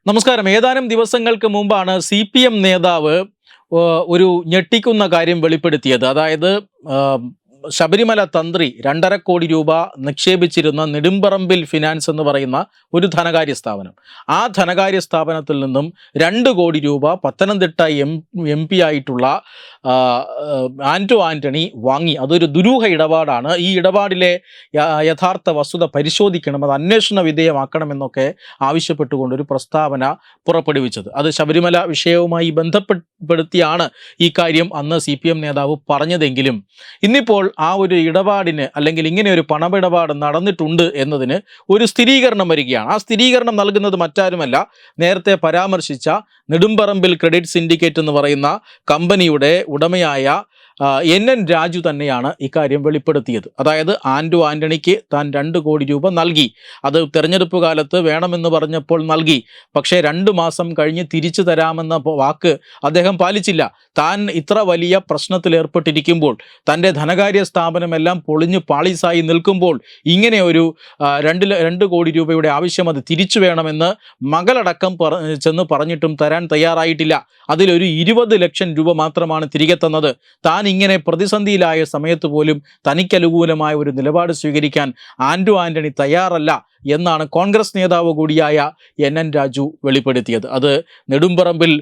നമസ്കാരം. ഏതാനും ദിവസങ്ങൾക്ക് മുമ്പാണ് CPM നേതാവ് ഒരു ഞെട്ടിക്കുന്ന കാര്യം വെളിപ്പെടുത്തിയത്. അതായത് ശബരിമല തന്ത്രി 2.5 കോടി രൂപ നിക്ഷേപിച്ചിരുന്ന നെടുമ്പറമ്പിൽ ഫിനാൻസ് എന്ന് പറയുന്ന ഒരു ധനകാര്യ സ്ഥാപനം, ആ ധനകാര്യ സ്ഥാപനത്തിൽ നിന്നും 2 കോടി രൂപ പത്തനംതിട്ട MP ആയിട്ടുള്ള ആന്റോ ആന്റണി വാങ്ങി. അതൊരു ദുരൂഹ ഇടപാടാണ്. ഈ ഇടപാടിലെ യഥാർത്ഥ വസ്തുത പരിശോധിക്കണം, അത് അന്വേഷണ വിധേയമാക്കണമെന്നൊക്കെ ആവശ്യപ്പെട്ടുകൊണ്ടൊരു പ്രസ്താവന പുറപ്പെടുവിച്ചത്. അത് ശബരിമല വിഷയവുമായി ബന്ധപ്പെടുത്തിയാണ് ഈ കാര്യം അന്ന് CPM നേതാവ് പറഞ്ഞതെങ്കിലും ഇന്നിപ്പോൾ ആ ഒരു ഇടപാടിന്, അല്ലെങ്കിൽ ഇങ്ങനെ ഒരു പണമിടപാട് നടന്നിട്ടുണ്ട് എന്നതിന് ഒരു സ്ഥിരീകരണം വരികയാണ്. ആ സ്ഥിരീകരണം നൽകുന്നത് മറ്റാരുമല്ല, നേരത്തെ പരാമർശിച്ച നെടുമ്പറമ്പിൽ ക്രെഡിറ്റ് സിൻഡിക്കേറ്റ് എന്ന് പറയുന്ന കമ്പനിയുടെ ഉടമയായ NN രാജു തന്നെയാണ് ഇക്കാര്യം വെളിപ്പെടുത്തിയത്. അതായത് ആന്റോ ആന്റണിക്ക് താൻ 2 കോടി രൂപ നൽകി. അത് തെരഞ്ഞെടുപ്പ് കാലത്ത് വേണമെന്ന് പറഞ്ഞപ്പോൾ നൽകി. പക്ഷേ 2 മാസം കഴിഞ്ഞ് തിരിച്ചു തരാമെന്ന വാക്ക് അദ്ദേഹം പാലിച്ചില്ല. താൻ ഇത്ര വലിയ പ്രശ്നത്തിൽ ഏർപ്പെട്ടിരിക്കുമ്പോൾ, തൻ്റെ ധനകാര്യ സ്ഥാപനമെല്ലാം പൊളിഞ്ഞ് പാളീസായി നിൽക്കുമ്പോൾ ഇങ്ങനെ ഒരു 2 കോടി രൂപയുടെ ആവശ്യം, അത് തിരിച്ചു വേണമെന്ന് മകളടക്കം ചെന്ന് പറഞ്ഞിട്ടും തരാൻ തയ്യാറായിട്ടില്ല. അതിലൊരു 20 ലക്ഷം രൂപ മാത്രമാണ് തിരികെ തന്നത്. താൻ ഇങ്ങനെ പ്രതിസന്ധിയിലായ സമയത്ത് പോലും തനിക്കനുകൂലമായ ഒരു നിലപാട് സ്വീകരിക്കാൻ ആന്റോ ആന്റണി തയ്യാറല്ല എന്നാണ് കോൺഗ്രസ് നേതാവ് കൂടിയായ NN രാജു വെളിപ്പെടുത്തിയത്. അത് നെടുമ്പറമ്പിൽ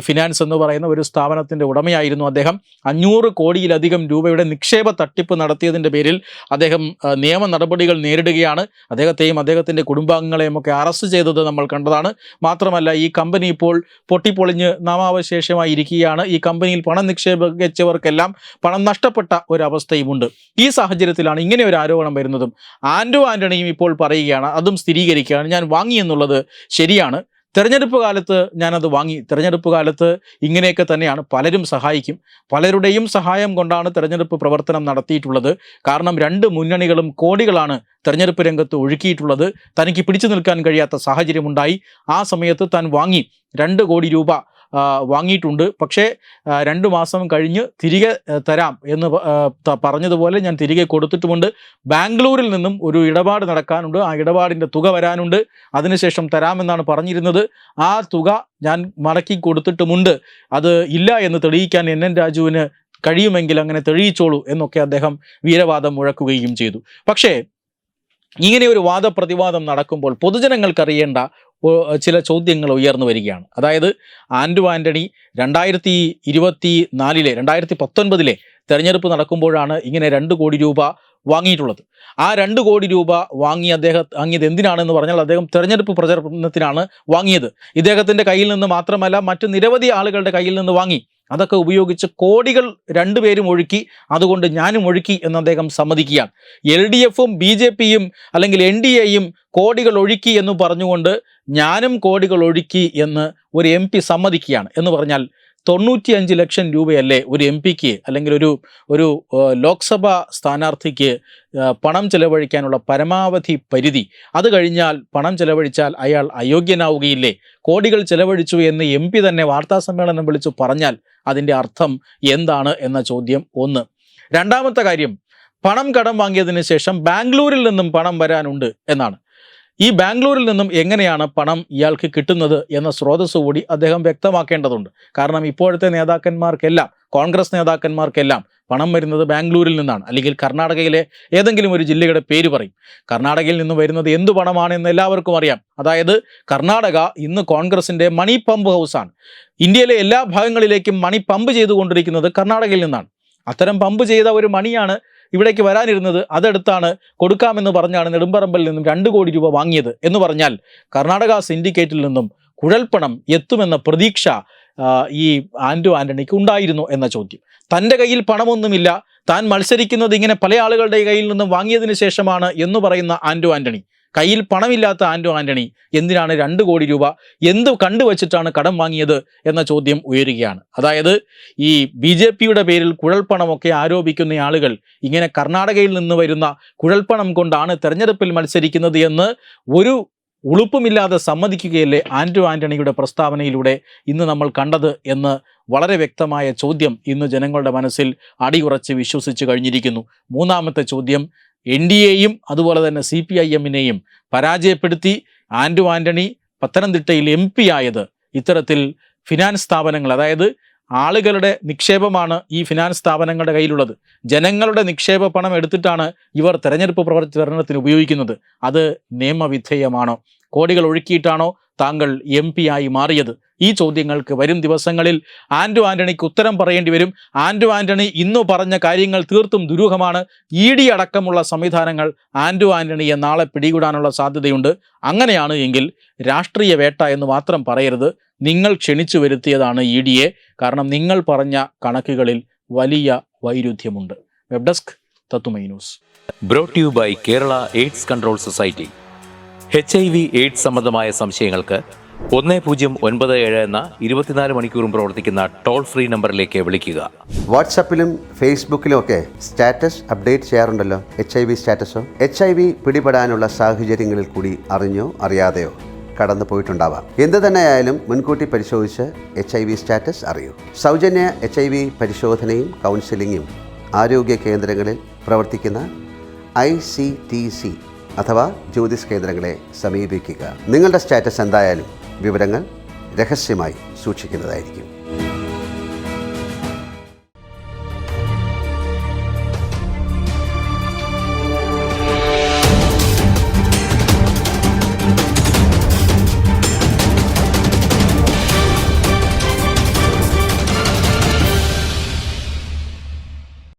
ഫിനാൻസ് എന്ന് പറയുന്ന ഒരു സ്ഥാപനത്തിൻ്റെ ഉടമയായിരുന്നു അദ്ദേഹം. 500 കോടിയിലധികം രൂപയുടെ നിക്ഷേപ തട്ടിപ്പ് നടത്തിയതിൻ്റെ പേരിൽ അദ്ദേഹം നിയമ നടപടികൾ നേരിടുകയാണ്. അദ്ദേഹത്തെയും അദ്ദേഹത്തിൻ്റെ കുടുംബാംഗങ്ങളെയും ഒക്കെ അറസ്റ്റ് ചെയ്തത് നമ്മൾ കണ്ടതാണ്. മാത്രമല്ല, ഈ കമ്പനി ഇപ്പോൾ പൊട്ടിപ്പൊളിഞ്ഞ് നാമാവശേഷമായി ഇരിക്കുകയാണ്. ഈ കമ്പനിയിൽ പണം നിക്ഷേപിച്ചവർക്കെല്ലാം പണം നഷ്ടപ്പെട്ട ഒരവസ്ഥയുമുണ്ട്. ഈ സാഹചര്യത്തിലാണ് ഇങ്ങനെ ഒരു ആരോപണം വരുന്നതും ആന്റോ ആന്റണിയും ഇപ്പോൾ പറയുകയാണ്, അതും സ്ഥിരീകരിക്കുകയാണ്, ഞാൻ വാങ്ങി എന്നുള്ളത് ശരിയാണ്, തെരഞ്ഞെടുപ്പ് കാലത്ത് ഞാനത് വാങ്ങി. തെരഞ്ഞെടുപ്പ് കാലത്ത് ഇങ്ങനെയൊക്കെ തന്നെയാണ്, പലരും സഹായിക്കും, പലരുടെയും സഹായം കൊണ്ടാണ് തെരഞ്ഞെടുപ്പ് പ്രവർത്തനം നടത്തിയിട്ടുള്ളത്. കാരണം 2 മുന്നണികളും കോടികളാണ് തെരഞ്ഞെടുപ്പ് രംഗത്ത് ഒഴുക്കിയിട്ടുള്ളത്. തനിക്ക് പിടിച്ചു നിൽക്കാൻ കഴിയാത്ത സാഹചര്യമുണ്ടായി. ആ സമയത്ത് താൻ വാങ്ങി 2 കോടി രൂപ വാങ്ങിയിട്ടുണ്ട്. പക്ഷേ 2 മാസം കഴിഞ്ഞ് തിരികെ തരാം എന്ന് പറഞ്ഞതുപോലെ ഞാൻ തിരികെ കൊടുത്തിട്ടുമുണ്ട്. ബാംഗ്ലൂരിൽ നിന്നും ഒരു ഇടപാട് നടക്കാനുണ്ട്, ആ ഇടപാടിൻ്റെ തുക വരാനുണ്ട്, അതിനുശേഷം തരാമെന്നാണ് പറഞ്ഞിരുന്നത്. ആ തുക ഞാൻ മടക്കി കൊടുത്തിട്ടുമുണ്ട്. അത് ഇല്ല എന്ന് തെളിയിക്കാൻ NN രാജുവിന് കഴിയുമെങ്കിൽ അങ്ങനെ തെളിയിച്ചോളൂ എന്നൊക്കെ അദ്ദേഹം വീരവാദം മുഴക്കുകയും ചെയ്തു. പക്ഷേ ഇങ്ങനെ ഒരു വാദപ്രതിവാദം നടക്കുമ്പോൾ പൊതുജനങ്ങൾക്കറിയേണ്ട ചില ചോദ്യങ്ങൾ ഉയർന്നു വരികയാണ്. അതായത് ആന്റോ ആന്റണി 2019 തെരഞ്ഞെടുപ്പ് നടക്കുമ്പോഴാണ് ഇങ്ങനെ 2 കോടി രൂപ വാങ്ങിയിട്ടുള്ളത്. ആ 2 കോടി രൂപ വാങ്ങിയത് എന്തിനാണെന്ന് പറഞ്ഞാൽ, അദ്ദേഹം തെരഞ്ഞെടുപ്പ് പ്രചരണത്തിനാണ് വാങ്ങിയത്. ഇദ്ദേഹത്തിൻ്റെ കയ്യിൽ നിന്ന് മാത്രമല്ല, മറ്റ് നിരവധി ആളുകളുടെ കയ്യിൽ നിന്ന് വാങ്ങി. അതൊക്കെ ഉപയോഗിച്ച് കോടികൾ 2 പേരും ഒഴുക്കി, അതുകൊണ്ട് ഞാനും ഒഴുക്കി എന്ന് അദ്ദേഹം സമ്മതിക്കുകയാണ്. LDFും BJPയും അല്ലെങ്കിൽ NDAയും കോടികൾ ഒഴുക്കി എന്ന് പറഞ്ഞുകൊണ്ട് ഞാനും കോടികൾ ഒഴുക്കി എന്ന് ഒരു MP സമ്മതിക്കുകയാണ്. എന്ന് പറഞ്ഞാൽ 95 ലക്ഷം രൂപയല്ലേ ഒരു MPക്ക് അല്ലെങ്കിൽ ഒരു ലോക്സഭാ സ്ഥാനാർത്ഥിക്ക് പണം ചെലവഴിക്കാനുള്ള പരമാവധി പരിധി? അത് കഴിഞ്ഞാൽ പണം ചെലവഴിച്ചാൽ അയാൾ അയോഗ്യനാവുകയില്ലേ? കോടികൾ ചെലവഴിച്ചു എന്ന് MP തന്നെ വാർത്താസമ്മേളനം വിളിച്ചു പറഞ്ഞാൽ അതിൻ്റെ അർത്ഥം എന്താണ് എന്ന ചോദ്യം ഒന്ന്. രണ്ടാമത്തെ കാര്യം, പണം കടം വാങ്ങിയതിന് ശേഷം ബാംഗ്ലൂരിൽ നിന്നും പണം വരാനുണ്ട് എന്നാണ്. ഈ ബാംഗ്ലൂരിൽ നിന്നും എങ്ങനെയാണ് പണം ഇയാൾക്ക് കിട്ടുന്നത് എന്ന സ്രോതസ് കൂടി അദ്ദേഹം വ്യക്തമാക്കേണ്ടതുണ്ട്. കാരണം ഇപ്പോഴത്തെ നേതാക്കന്മാർക്കെല്ലാം, കോൺഗ്രസ് നേതാക്കന്മാർക്കെല്ലാം പണം വരുന്നത് ബാംഗ്ലൂരിൽ നിന്നാണ്, അല്ലെങ്കിൽ കർണാടകയിലെ ഏതെങ്കിലും ഒരു ജില്ലയുടെ പേര് പറയും. കർണാടകയിൽ നിന്ന് വരുന്നത് എന്തു പണമാണെന്ന് എല്ലാവർക്കും അറിയാം. അതായത് കർണാടക ഇന്ന് കോൺഗ്രസിൻ്റെ മണി പമ്പ് ഹൗസാണ്. ഇന്ത്യയിലെ എല്ലാ ഭാഗങ്ങളിലേക്കും മണി പമ്പ് ചെയ്തുകൊണ്ടിരിക്കുന്നത് കർണാടകയിൽ നിന്നാണ്. അത്തരം പമ്പ് ചെയ്ത ഒരു മണിയാണ് ഇവിടേക്ക് വരാനിരുന്നത്. അതെടുത്താണ് കൊടുക്കാമെന്ന് പറഞ്ഞാണ് നെടുമ്പറമ്പിൽ നിന്നും 2 കോടി രൂപ വാങ്ങിയത്. എന്ന് പറഞ്ഞാൽ കർണാടക സിൻഡിക്കേറ്റിൽ നിന്നും കുഴൽപ്പണം എത്തുമെന്ന പ്രതീക്ഷ ഈ ആന്റോ ആന്റണിക്ക് ഉണ്ടായിരുന്നു എന്ന ചോദ്യം. തൻ്റെ കയ്യിൽ പണമൊന്നുമില്ല, താൻ മത്സരിക്കുന്നത് ഇങ്ങനെ പല ആളുകളുടെ കയ്യിൽ നിന്നും വാങ്ങിയതിന് ശേഷമാണ് എന്ന് പറയുന്ന ആന്റോ ആന്റണി, കയ്യിൽ പണമില്ലാത്ത ആന്റോ ആന്റണി എന്തിനാണ് 2 കോടി രൂപ എന്ത് കണ്ടുവച്ചിട്ടാണ് കടം വാങ്ങിയത് എന്ന ചോദ്യം ഉയരുകയാണ്. അതായത് ഈ BJPയുടെ പേരിൽ കുഴൽപ്പണമൊക്കെ ആരോപിക്കുന്ന ആളുകൾ ഇങ്ങനെ കർണാടകയിൽ നിന്ന് വരുന്ന കുഴൽപ്പണം കൊണ്ടാണ് തെരഞ്ഞെടുപ്പിൽ മത്സരിക്കുന്നത് എന്ന് ഒരു ഉളുപ്പുമില്ലാതെ സമ്മതിക്കുകയല്ലേ ആന്റോ ആന്റണിയുടെ പ്രസ്താവനയിലൂടെ ഇന്ന് നമ്മൾ കണ്ടത് എന്ന് വളരെ വ്യക്തമായ ചോദ്യം ഇന്ന് ജനങ്ങളുടെ മനസ്സിൽ അടിയുറച്ച് വിശ്വസിച്ച് കഴിഞ്ഞിരിക്കുന്നു. മൂന്നാമത്തെ ചോദ്യം, NDAയും അതുപോലെ തന്നെ CPIMനെയും പരാജയപ്പെടുത്തി ആന്റോ ആന്റണി പത്തനംതിട്ടയിൽ MP ആയത് ഇത്തരത്തിൽ ഫിനാൻസ് സ്ഥാപനങ്ങൾ, അതായത് ആളുകളുടെ നിക്ഷേപമാണ് ഈ ഫിനാൻസ് സ്ഥാപനങ്ങളുടെ കയ്യിലുള്ളത്. ജനങ്ങളുടെ നിക്ഷേപ പണം എടുത്തിട്ടാണ് ഇവർ തെരഞ്ഞെടുപ്പ് പ്രചരണത്തിന് ഉപയോഗിക്കുന്നത്. അത് നിയമവിധേയമാണോ? കോടികൾ ഒഴുക്കിയിട്ടാണോ താങ്കൾ MP ആയി മാറിയത്? ഈ ചോദ്യങ്ങൾക്ക് വരും ദിവസങ്ങളിൽ ആന്റോ ആന്റണിക്ക് ഉത്തരം പറയേണ്ടി വരും. ആന്റോ ആന്റണി ഇന്നു പറഞ്ഞ കാര്യങ്ങൾ തീർത്തും ദുരൂഹമാണ്. ED അടക്കമുള്ള സംവിധാനങ്ങൾ ആന്റോ ആന്റണിയെ നാളെ പിടികൂടാനുള്ള സാധ്യതയുണ്ട്. അങ്ങനെയാണ് എങ്കിൽ രാഷ്ട്രീയ വേട്ട എന്ന് മാത്രം പറയരുത്. നിങ്ങൾ ക്ഷണിച്ചു വരുത്തിയതാണ് EDയെ. കാരണം നിങ്ങൾ പറഞ്ഞ കണക്കുകളിൽ വലിയ വൈരുദ്ധ്യമുണ്ട്. വെബ് ഡെസ്ക് തത്തുമൈ news. Brought you by Kerala AIDS control society. HIV AIDS സംബന്ധമായ സംശയങ്ങൾക്ക് 1097 എന്ന 24 മണിക്കൂറും പ്രവർത്തിക്കുന്ന ടോൾ ഫ്രീ നമ്പറിലേക്ക് വിളിക്കുക. വാട്സാപ്പിലും ഫേസ്ബുക്കിലും ഒക്കെ സ്റ്റാറ്റസ് അപ്ഡേറ്റ് ചെയ്യാറുണ്ടല്ലോ. HIV സ്റ്റാറ്റസോ HIV പിടിപെടാനുള്ള സാഹചര്യങ്ങളിൽ കൂടി അറിഞ്ഞോ അറിയാതെയോ കടന്നു പോയിട്ടുണ്ടാവാം. എന്ത് തന്നെയായാലും മുൻകൂട്ടി പരിശോധിച്ച് HIV സ്റ്റാറ്റസ് അറിയൂ. സൗജന്യ HIV പരിശോധനയും കൗൺസിലിങ്ങും ആരോഗ്യ കേന്ദ്രങ്ങളിൽ പ്രവർത്തിക്കുന്ന ICTC അഥവാ ജ്യോതിസ് കേന്ദ്രങ്ങളെ സമീപിക്കുക. നിങ്ങളുടെ സ്റ്റാറ്റസ് എന്തായാലും വിവരങ്ങൾ രഹസ്യമായി സൂക്ഷിക്കുന്നതായിരിക്കും.